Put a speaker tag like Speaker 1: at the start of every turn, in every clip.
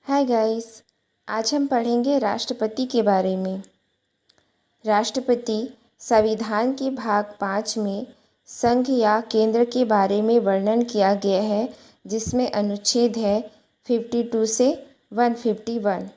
Speaker 1: Hi guys. आज हम पढ़ेंगे राष्ट्रपति के बारे में। राष्ट्रपति संविधान के भाग 5 में संघ या केंद्र के बारे में वर्णन किया गया है, जिसमें अनुच्छेद है 52 से 151,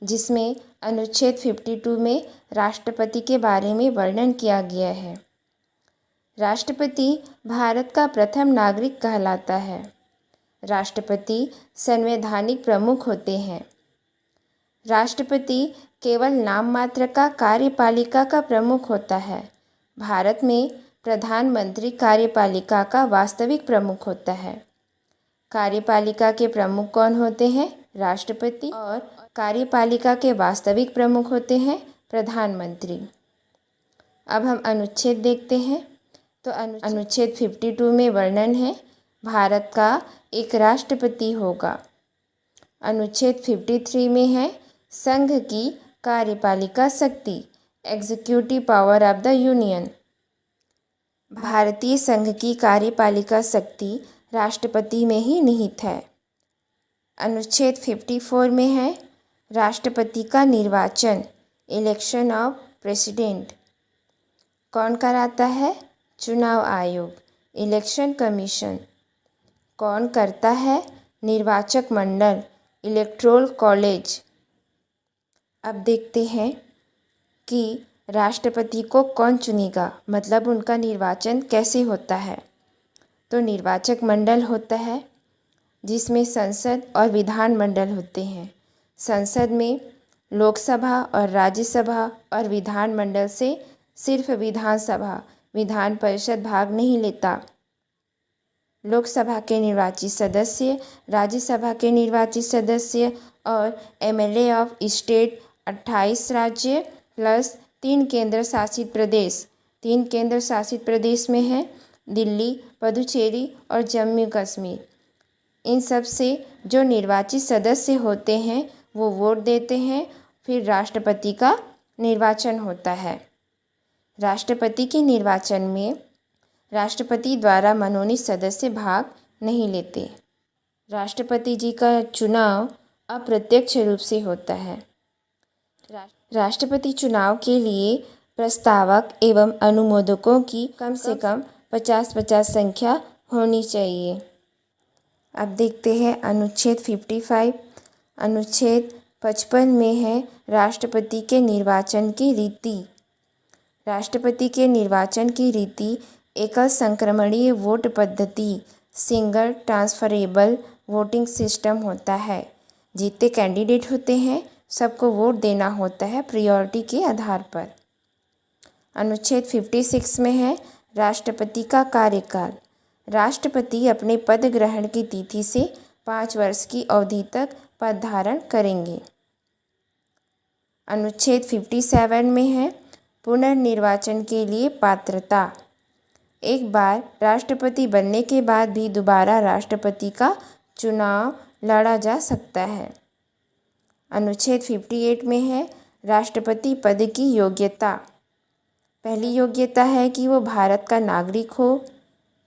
Speaker 1: जिसमें अनुच्छेद 52 में राष्ट्रपति के बारे में वर्णन किया गया है। राष्ट्रपति भारत का प्रथम नागरिक कहलाता है। राष्ट्रपति संवैधानिक प्रमुख होते हैं। राष्ट्रपति केवल नाम मात्र का कार्यपालिका का प्रमुख होता है। भारत में प्रधानमंत्री कार्यपालिका का वास्तविक प्रमुख होता है। कार्यपालिका के प्रमुख कौन होते हैं? राष्ट्रपति। और कार्यपालिका के वास्तविक प्रमुख होते हैं प्रधानमंत्री। अब हम अनुच्छेद देखते हैं। तो अनुच्छेद 52 में वर्णन है भारत का एक राष्ट्रपति होगा। अनुच्छेद 53 में है संघ की कार्यपालिका शक्ति, executive power of the union. भारतीय संघ की कार्यपालिका शक्ति राष्ट्रपति में ही निहित है। अनुच्छेद 54 में है राष्ट्रपति का निर्वाचन, इलेक्शन ऑफ प्रेसिडेंट। कौन कराता है? चुनाव आयोग, इलेक्शन कमीशन। कौन करता है? निर्वाचक मंडल, इलेक्टोरल कॉलेज। अब देखते हैं कि राष्ट्रपति को कौन चुनेगा, मतलब उनका निर्वाचन कैसे होता है। तो निर्वाचक मंडल होता है जिसमें संसद और विधानमंडल होते हैं। संसद में लोकसभा और राज्यसभा और विधानमंडल से सिर्फ विधानसभा, विधान परिषद भाग नहीं लेता। लोकसभा के निर्वाचित सदस्य, राज्यसभा के निर्वाचित सदस्य और एमएलए ऑफ स्टेट 28 राज्य प्लस 3 केंद्र शासित प्रदेश। 3 केंद्र शासित प्रदेश में है दिल्ली, पुदुचेरी और जम्मू कश्मीर। इन सब से जो निर्वाचित सदस्य होते हैं वो वोट देते हैं, फिर राष्ट्रपति का निर्वाचन होता है। राष्ट्रपति के निर्वाचन में राष्ट्रपति द्वारा मनोनीत सदस्य भाग नहीं लेते। राष्ट्रपति जी का चुनाव अप्रत्यक्ष रूप से होता है। राष्ट्रपति चुनाव के लिए प्रस्तावक एवं अनुमोदकों की कम से कम 50-50 संख्या होनी चाहिए। अब देखते हैं अनुच्छेद 55। अनुच्छेद 55 में है राष्ट्रपति के निर्वाचन की रीति। राष्ट्रपति के निर्वाचन की रीति एकल संक्रमणीय वोट पद्धति, सिंगल ट्रांसफरेबल वोटिंग सिस्टम होता है। जितने कैंडिडेट होते हैं सबको वोट देना होता है प्रायोरिटी के आधार पर। अनुच्छेद 56 में है राष्ट्रपति का कार्यकाल। राष्ट्रपति अपने पद ग्रहण की तिथि से 5 वर्ष की अवधि तक पद धारण करेंगे। अनुच्छेद 57 में है पुनर्निर्वाचन के लिए पात्रता। एक बार राष्ट्रपति बनने के बाद भी दोबारा राष्ट्रपति का चुनाव लड़ा जा सकता है। अनुच्छेद 58 में है राष्ट्रपति पद की योग्यता। पहली योग्यता है कि वो भारत का नागरिक हो,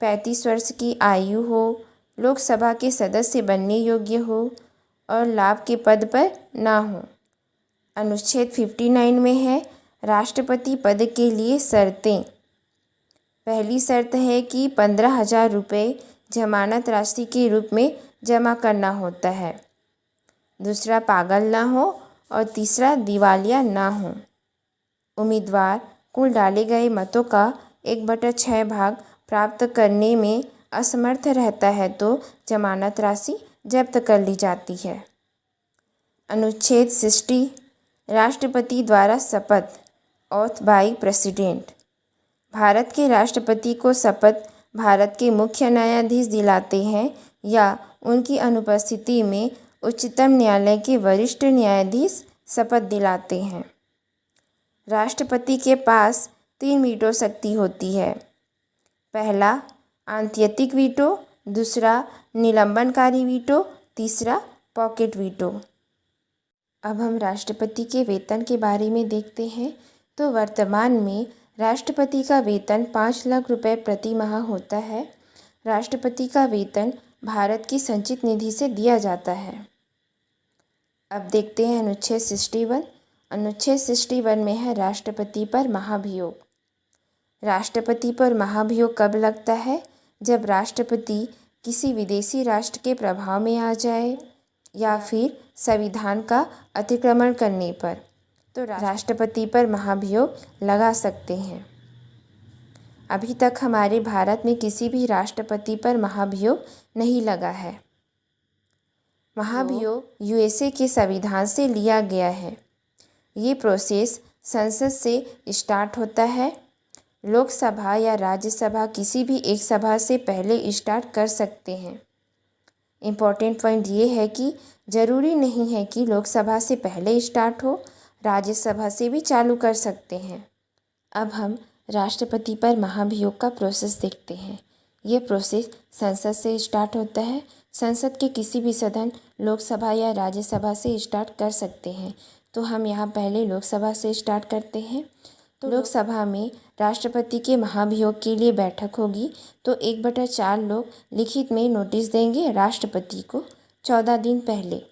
Speaker 1: 35 वर्ष की आयु हो, लोकसभा के सदस्य बनने योग्य हो और लाभ के पद पर ना हो। अनुच्छेद 59 में है राष्ट्रपति पद के लिए शर्तें। पहली शर्त है कि 15,000 रुपये जमानत राशि के रूप में जमा करना होता है। दूसरा, पागल ना हो और तीसरा, दिवालिया ना हो। उम्मीदवार कुल डाले गए मतों का 1/6 भाग प्राप्त करने में असमर्थ रहता है तो जमानत राशि जब्त कर ली जाती है। अनुच्छेद 60 राष्ट्रपति द्वारा शपथ, ऑथ बाय प्रेसिडेंट। भारत के राष्ट्रपति को शपथ भारत के मुख्य न्यायाधीश दिलाते हैं या उनकी अनुपस्थिति में उच्चतम न्यायालय के वरिष्ठ न्यायाधीश शपथ दिलाते हैं। राष्ट्रपति के पास 3 वीटो शक्ति होती है। पहला, आत्यंतिक वीटो। दूसरा, निलंबनकारी वीटो। तीसरा, पॉकेट वीटो। अब हम राष्ट्रपति के वेतन के बारे में देखते हैं। तो वर्तमान में राष्ट्रपति का वेतन 5 लाख रुपए प्रति माह होता है। राष्ट्रपति का वेतन भारत की संचित निधि से दिया जाता है। अब देखते हैं अनुच्छेद 61। अनुच्छेद 61 में है राष्ट्रपति पर महाभियोग। राष्ट्रपति पर महाभियोग कब लगता है? जब राष्ट्रपति किसी विदेशी राष्ट्र के प्रभाव में आ जाए या फिर संविधान का अतिक्रमण करने पर, तो राष्ट्रपति पर महाभियोग लगा सकते हैं। अभी तक हमारे भारत में किसी भी राष्ट्रपति पर महाभियोग नहीं लगा है। महाभियोग यूएसए के संविधान से लिया गया है। ये प्रोसेस संसद से स्टार्ट होता है। लोकसभा या राज्यसभा किसी भी एक सभा से पहले स्टार्ट कर सकते हैं। इम्पॉर्टेंट पॉइंट ये है कि ज़रूरी नहीं है कि लोकसभा से पहले स्टार्ट हो, राज्यसभा से भी चालू कर सकते हैं। अब हम राष्ट्रपति पर महाभियोग का प्रोसेस देखते हैं। ये प्रोसेस संसद से स्टार्ट होता है। संसद के किसी भी सदन लोकसभा या राज्यसभा से स्टार्ट कर सकते हैं। तो हम यहाँ पहले लोकसभा से स्टार्ट करते हैं। तो लोकसभा में राष्ट्रपति के महाभियोग के लिए बैठक होगी। तो 1/4 लोग लिखित में नोटिस देंगे राष्ट्रपति को 14 दिन पहले।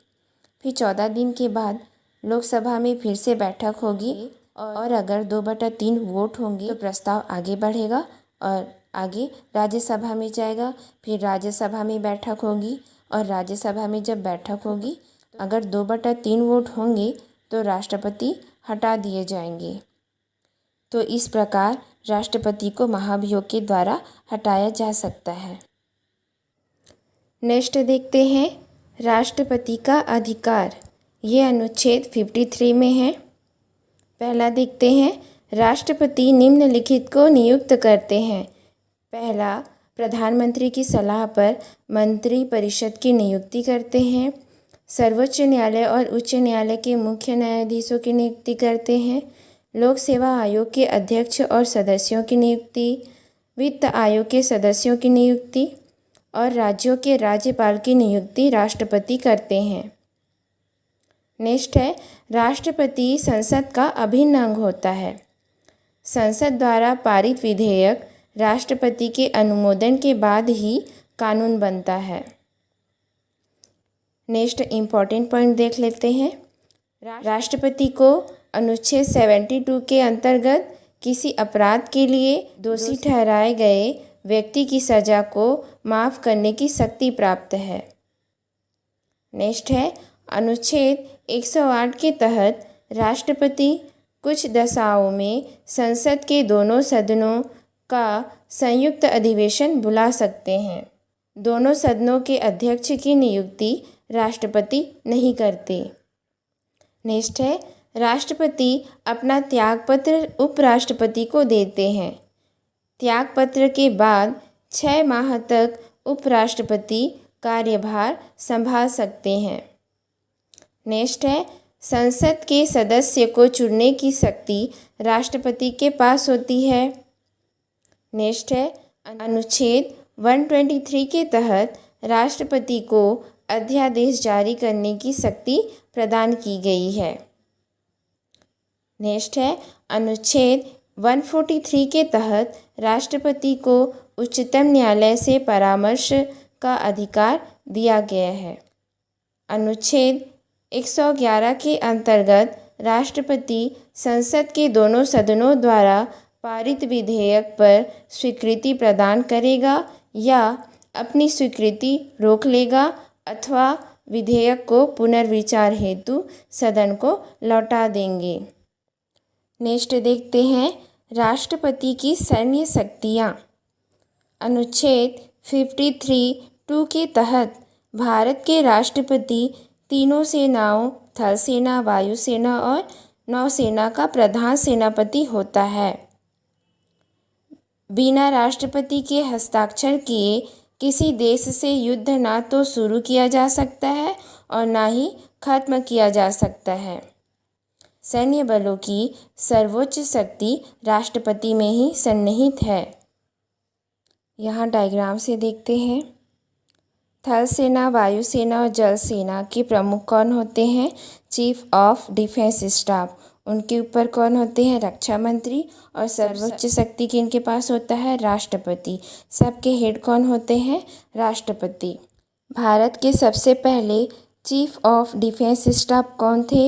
Speaker 1: फिर 14 दिन के बाद लोकसभा में फिर से बैठक होगी और अगर 2/3 वोट होंगे तो प्रस्ताव आगे बढ़ेगा और आगे राज्यसभा में जाएगा। फिर राज्यसभा में बैठक होगी और राज्यसभा में जब बैठक होगी अगर 2/3 वोट होंगे तो राष्ट्रपति हटा दिए जाएंगे। तो इस प्रकार राष्ट्रपति को महाभियोग के द्वारा हटाया जा सकता है। नेक्स्ट देखते हैं राष्ट्रपति का अधिकार। ये अनुच्छेद 53 में है। पहला देखते हैं राष्ट्रपति निम्नलिखित को नियुक्त करते हैं। पहला, प्रधानमंत्री की सलाह पर मंत्रिपरिषद की नियुक्ति करते हैं। सर्वोच्च न्यायालय और उच्च न्यायालय के मुख्य न्यायाधीशों की नियुक्ति करते हैं। लोक सेवा आयोग के अध्यक्ष और सदस्यों की नियुक्ति, वित्त आयोग के सदस्यों की नियुक्ति और राज्यों के राज्यपाल की नियुक्ति राष्ट्रपति करते हैं। नेक्स्ट है राष्ट्रपति संसद का अभिन्न अंग होता है। संसद द्वारा पारित विधेयक राष्ट्रपति के अनुमोदन के बाद ही कानून बनता है। नेक्स्ट इम्पॉर्टेंट पॉइंट देख लेते हैं। राष्ट्रपति को अनुच्छेद 72 के अंतर्गत किसी अपराध के लिए दोषी ठहराए गए व्यक्ति की सज़ा को माफ़ करने की शक्ति प्राप्त है। नेक्स्ट है अनुच्छेद 108 के तहत राष्ट्रपति कुछ दशाओं में संसद के दोनों सदनों का संयुक्त अधिवेशन बुला सकते हैं। दोनों सदनों के अध्यक्ष की नियुक्ति राष्ट्रपति नहीं करते। नेक्स्ट है राष्ट्रपति अपना त्यागपत्र उपराष्ट्रपति को देते हैं। त्यागपत्र के बाद 6 माह तक उपराष्ट्रपति कार्यभार संभाल सकते हैं। नेक्स्ट है संसद के सदस्य को चुनने की शक्ति राष्ट्रपति के पास होती है। नेक्स्ट है अनुच्छेद 123 के तहत राष्ट्रपति को अध्यादेश जारी करने की शक्ति प्रदान की गई है। नेक्स्ट है अनुच्छेद 143 के तहत राष्ट्रपति को उच्चतम न्यायालय से परामर्श का अधिकार दिया गया है। अनुच्छेद 111 के अंतर्गत राष्ट्रपति संसद के दोनों सदनों द्वारा पारित विधेयक पर स्वीकृति प्रदान करेगा या अपनी स्वीकृति रोक लेगा अथवा विधेयक को पुनर्विचार हेतु सदन को लौटा देंगे। नेक्स्ट देखते हैं राष्ट्रपति की सैन्य शक्तियाँ। अनुच्छेद 53(2) के तहत भारत के राष्ट्रपति तीनों सेनाओं थल सेना, वायुसेना और नौसेना का प्रधान सेनापति होता है। बिना राष्ट्रपति के हस्ताक्षर किए किसी देश से युद्ध ना तो शुरू किया जा सकता है और ना ही खत्म किया जा सकता है। सैन्य बलों की सर्वोच्च शक्ति राष्ट्रपति में ही सन्निहित है। यहाँ डायग्राम से देखते हैं। थल सेना, वायुसेना और जल सेना के प्रमुख कौन होते हैं? Chief of defence staff. उनके ऊपर कौन होते हैं? रक्षा मंत्री। और सर्वोच्च शक्ति किनके पास होता है? राष्ट्रपति। सबके हेड कौन होते हैं? राष्ट्रपति। भारत के सबसे पहले चीफ ऑफ डिफेंस स्टाफ कौन थे?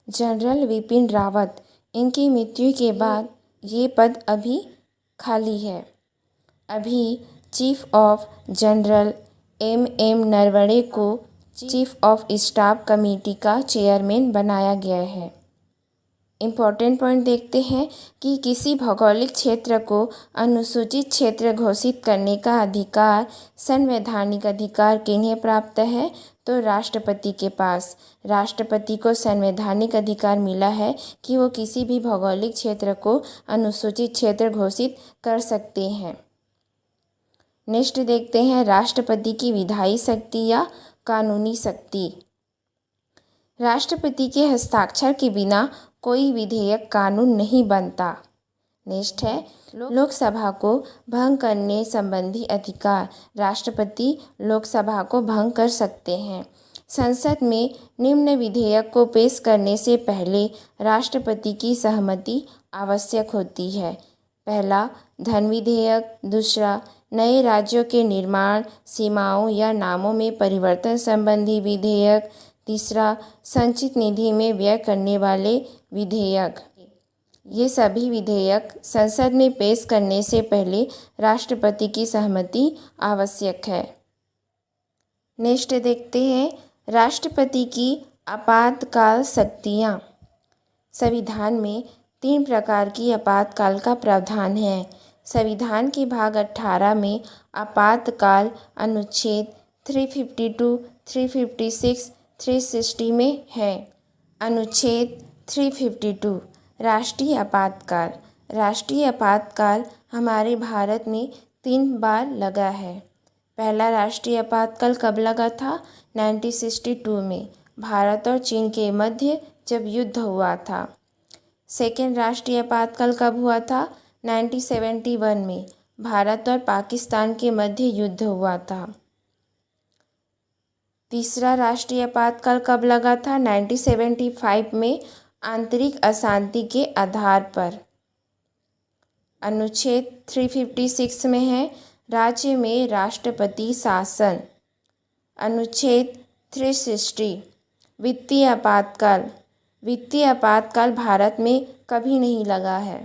Speaker 1: जनरल विपिन रावत। इनकी मृत्यु के बाद ये पद अभी खाली है। अभी chief of general M Naravane को चीफ ऑफ स्टाफ कमेटी का चेयरमैन बनाया गया है। इम्पॉर्टेंट पॉइंट देखते हैं कि किसी भौगोलिक क्षेत्र को अनुसूचित क्षेत्र घोषित करने का अधिकार, संवैधानिक अधिकार किन्हें प्राप्त है? तो राष्ट्रपति के पास। राष्ट्रपति को संवैधानिक अधिकार मिला है कि वो किसी भी भौगोलिक क्षेत्र को अनुसूचित क्षेत्र घोषित कर सकते हैं। नेक्स्ट देखते हैं राष्ट्रपति की विधायी शक्ति या कानूनी शक्ति। राष्ट्रपति के हस्ताक्षर के बिना कोई विधेयक कानून नहीं बनता। नेक्स्ट है लोकसभा को भंग करने संबंधी अधिकार। राष्ट्रपति लोकसभा को भंग कर सकते हैं। संसद में निम्न विधेयक को पेश करने से पहले राष्ट्रपति की सहमति आवश्यक होती है। पहला, धन विधेयक। दूसरा, नए राज्यों के निर्माण, सीमाओं या नामों में परिवर्तन संबंधी विधेयक। तीसरा, संचित निधि में व्यय करने वाले विधेयक। ये सभी विधेयक संसद में पेश करने से पहले राष्ट्रपति की सहमति आवश्यक है। नेक्स्ट देखते हैं राष्ट्रपति की आपातकाल शक्तियाँ। संविधान में 3 प्रकार की आपातकाल का प्रावधान है। संविधान के भाग 18 में आपातकाल अनुच्छेद 352, 356, 360 में है। अनुच्छेद 352 राष्ट्रीय आपातकाल। राष्ट्रीय आपातकाल हमारे भारत में 3 बार लगा है। पहला राष्ट्रीय आपातकाल कब लगा था? 1962 में, भारत और चीन के मध्य जब युद्ध हुआ था। सेकेंड राष्ट्रीय आपातकाल कब हुआ था? 1971 में, भारत और पाकिस्तान के मध्य युद्ध हुआ था। तीसरा राष्ट्रीय आपातकाल कब लगा था? 1975 में, आंतरिक अशांति के आधार पर। अनुच्छेद 356 में है राज्य में राष्ट्रपति शासन। अनुच्छेद 360 वित्तीय आपातकाल। वित्तीय आपातकाल भारत में कभी नहीं लगा है।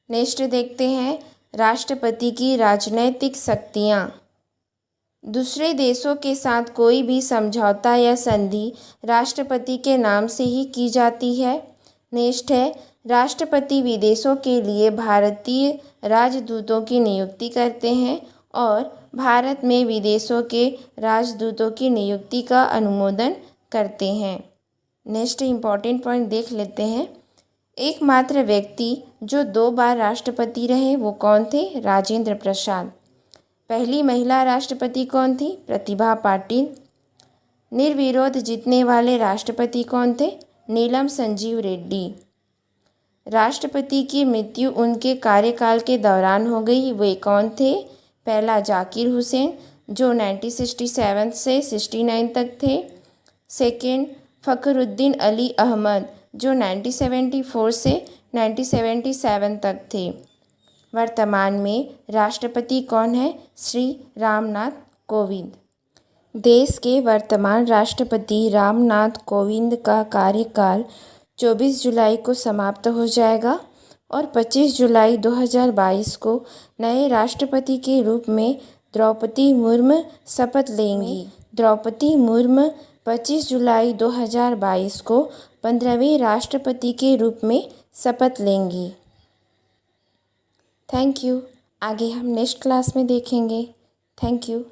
Speaker 1: नेक्स्ट देखते हैं राष्ट्रपति की राजनैतिक शक्तियाँ। दूसरे देशों के साथ कोई भी समझौता या संधि राष्ट्रपति के नाम से ही की जाती है। नेक्स्ट है राष्ट्रपति विदेशों के लिए भारतीय राजदूतों की नियुक्ति करते हैं और भारत में विदेशों के राजदूतों की नियुक्ति का अनुमोदन करते हैं। नेक्स्ट इम्पॉर्टेंट पॉइंट देख लेते हैं। एकमात्र व्यक्ति जो 2 बार राष्ट्रपति रहे वो कौन थे? राजेंद्र प्रसाद। पहली महिला राष्ट्रपति कौन थी? प्रतिभा पाटिल। निर्विरोध जीतने वाले राष्ट्रपति कौन थे? नीलम संजीव रेड्डी। राष्ट्रपति की मृत्यु उनके कार्यकाल के दौरान हो गई, वे कौन थे? पहला जाकिर हुसैन जो 1967 से 69 तक थे। सेकेंड फ़खरुद्दीन अली अहमद जो 1974 से 1977 तक थे। वर्तमान में राष्ट्रपति कौन है? श्री रामनाथ कोविंद। देश के वर्तमान राष्ट्रपति रामनाथ कोविंद का कार्यकाल 24 जुलाई को समाप्त हो जाएगा और 25 जुलाई 2022 को नए राष्ट्रपति के रूप में द्रौपदी मुर्मू शपथ लेंगी। द्रौपदी मुर्मू 25 जुलाई 2022 को 15वें राष्ट्रपति के रूप में शपथ लेंगी। Thank you. आगे हम नेक्स्ट क्लास में देखेंगे। Thank you.